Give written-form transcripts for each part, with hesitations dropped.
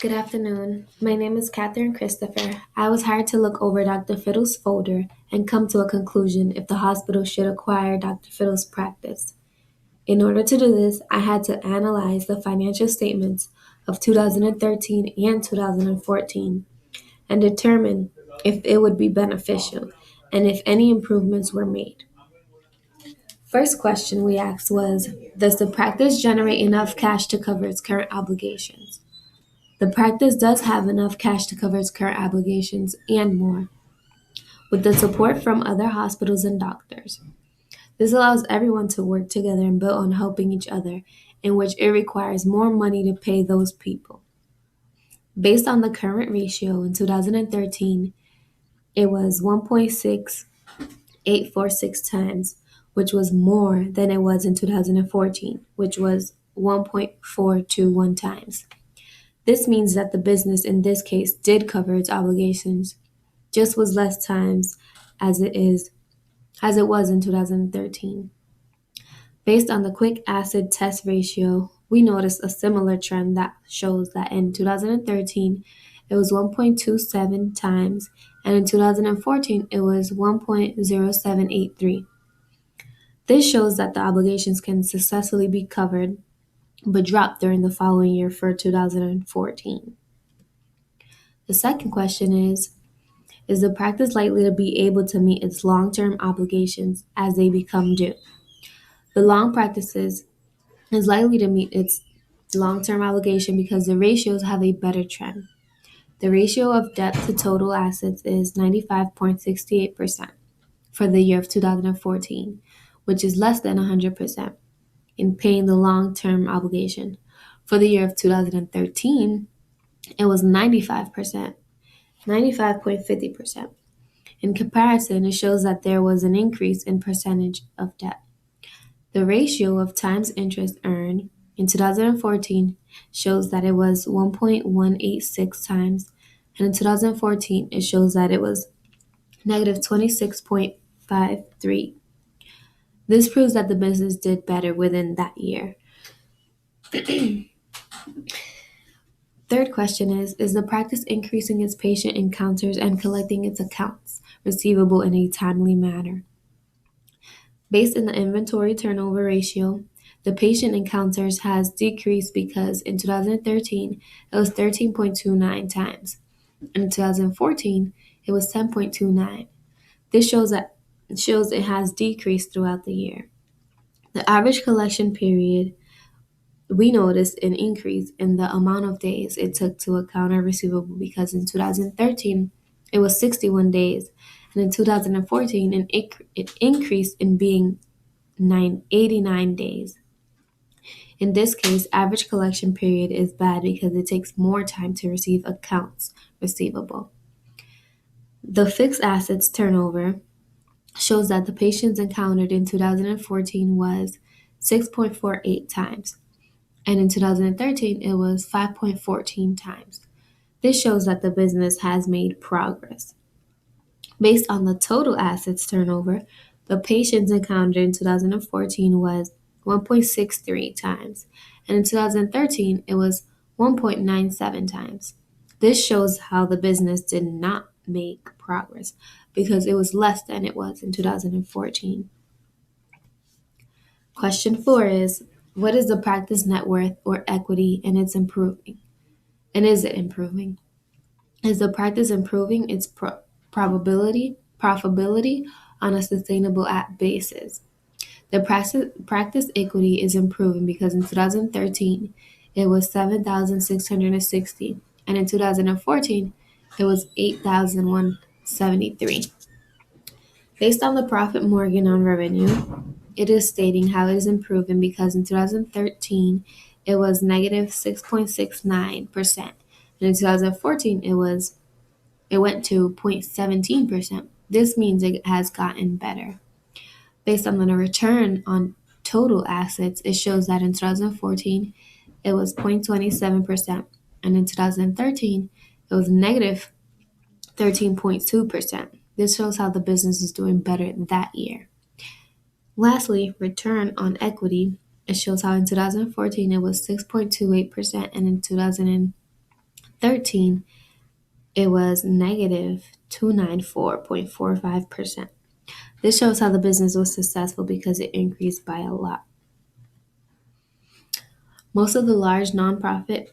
Good afternoon. My name is Catherine Christopher. I was hired to look over Dr. Fiddle's folder and come to a conclusion if the hospital should acquire Dr. Fiddle's practice. In order to do this, I had to analyze the financial statements of 2013 and 2014 and determine if it would be beneficial and if any improvements were made. First question we asked was, does the practice generate enough cash to cover its current obligations? The practice does have enough cash to cover its current obligations and more, with the support from other hospitals and doctors. This allows everyone to work together and build on helping each other, in which it requires more money to pay those people. Based on the current ratio in 2013, it was 1.6846 times, which was more than it was in 2014, which was 1.421 times. This means that the business in this case did cover its obligations, just was less times as it was in 2013. Based on the quick acid test ratio, we noticed a similar trend that shows that in 2013 it was 1.27 times and in 2014 it was 1.0783. This shows that the obligations can successfully be covered but dropped during the following year for 2014. The second question is the practice likely to be able to meet its long-term obligations as they become due? The long practices is likely to meet its long-term obligation because the ratios have a better trend. The ratio of debt to total assets is 95.68% for the year of 2014, which is less than 100% in paying the long-term obligation. For the year of 2013, it was 95%, 95.50%. In comparison, it shows that there was an increase in percentage of debt. The ratio of times interest earned in 2014 shows that it was 1.186 times, and in 2014 it shows that it was negative 26.53. This proves that the business did better within that year. Third question is the practice increasing its patient encounters and collecting its accounts receivable in a timely manner? Based on the inventory turnover ratio, the patient encounters has decreased because in 2013 it was 13.29 times, and in 2014 it was 10.29. This shows it has decreased throughout the year. The average collection period, we noticed an increase in the amount of days it took to account a receivable because in 2013 it was 61 days, and in 2014 it increased in being 89 days. In this case, average collection period is bad because it takes more time to receive accounts receivable. The fixed assets turnover shows that the patients encountered in 2014 was 6.48 times, and in 2013 it was 5.14 times. This shows that the business has made progress. Based on the total assets turnover, the patients encountered in 2014 was 1.63 times, and in 2013 it was 1.97 times. This shows how the business did not make progress because it was less than it was in 2014. Question 4 is, what is the practice net worth or equity and it's improving? And is it improving? Is the practice improving its profitability on a sustainable basis? The practice equity is improving because in 2013 it was 7,660, and in 2014 it was 8,173. Based on the profit margin on revenue, it is stating how it is improving because in 2013 it was negative 6.69%, and in 2014 it went to 0.17%. This means it has gotten better. Based on the return on total assets, it shows that in 2014 it was 0.27%, and in 2013 it was negative 13.2%. This shows how the business is doing better that year. Lastly, return on equity. It shows how in 2014 it was 6.28%, and in 2013 13, it was negative 294.45%. This shows how the business was successful because it increased by a lot. Most of the large nonprofit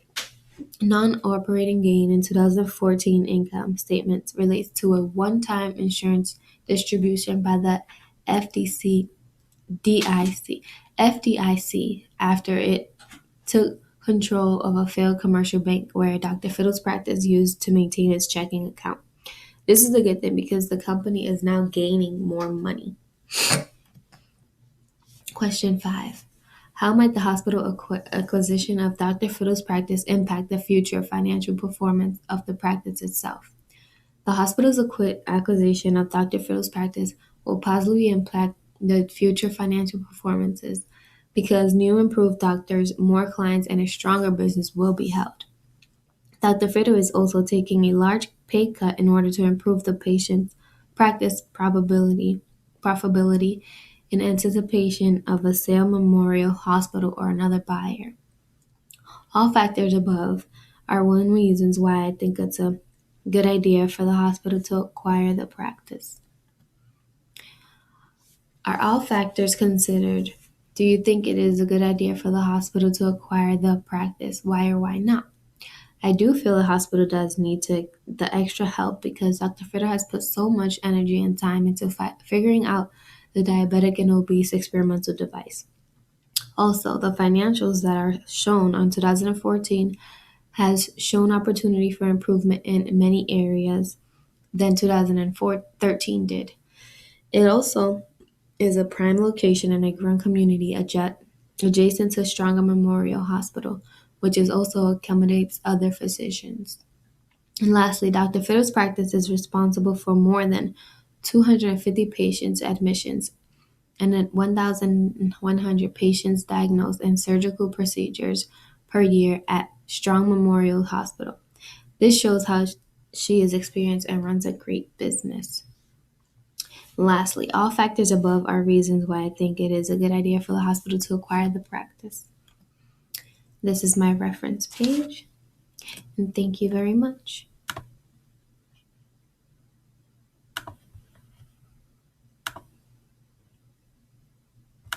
non-operating gain in 2014 income statements relates to a one-time insurance distribution by the FDC, FDIC after it took control of a failed commercial bank where Dr. Fiddle's practice used to maintain its checking account. This is a good thing because the company is now gaining more money. Question 5. How might the hospital acquisition of Dr. Fiddle's practice impact the future financial performance of the practice itself? The hospital's acquisition of Dr. Fiddle's practice will positively impact the future financial performances because new improved doctors, more clients, and a stronger business will be held. Dr. Fiddle is also taking a large pay cut in order to improve the patient's practice profitability in anticipation of a sale Memorial Hospital or another buyer. All factors above are one reasons why I think it's a good idea for the hospital to acquire the practice. Are all factors considered? Do you think it is a good idea for the hospital to acquire the practice? Why or why not? I do feel the hospital does need the extra help because Dr. Fiddle has put so much energy and time into figuring out the diabetic and obese experimental device. Also, the financials that are shown on 2014 has shown opportunity for improvement in many areas than 2013 did. It also is a prime location in a growing community adjacent to Stronger Memorial Hospital, which is also accommodates other physicians. And lastly, Dr. Fiddle's practice is responsible for more than 250 patients admissions and 1,100 patients diagnosed and surgical procedures per year at Strong Memorial Hospital. This shows how she is experienced and runs a great business. Lastly, all factors above are reasons why I think it is a good idea for the hospital to acquire the practice. This is my reference page, and thank you very much.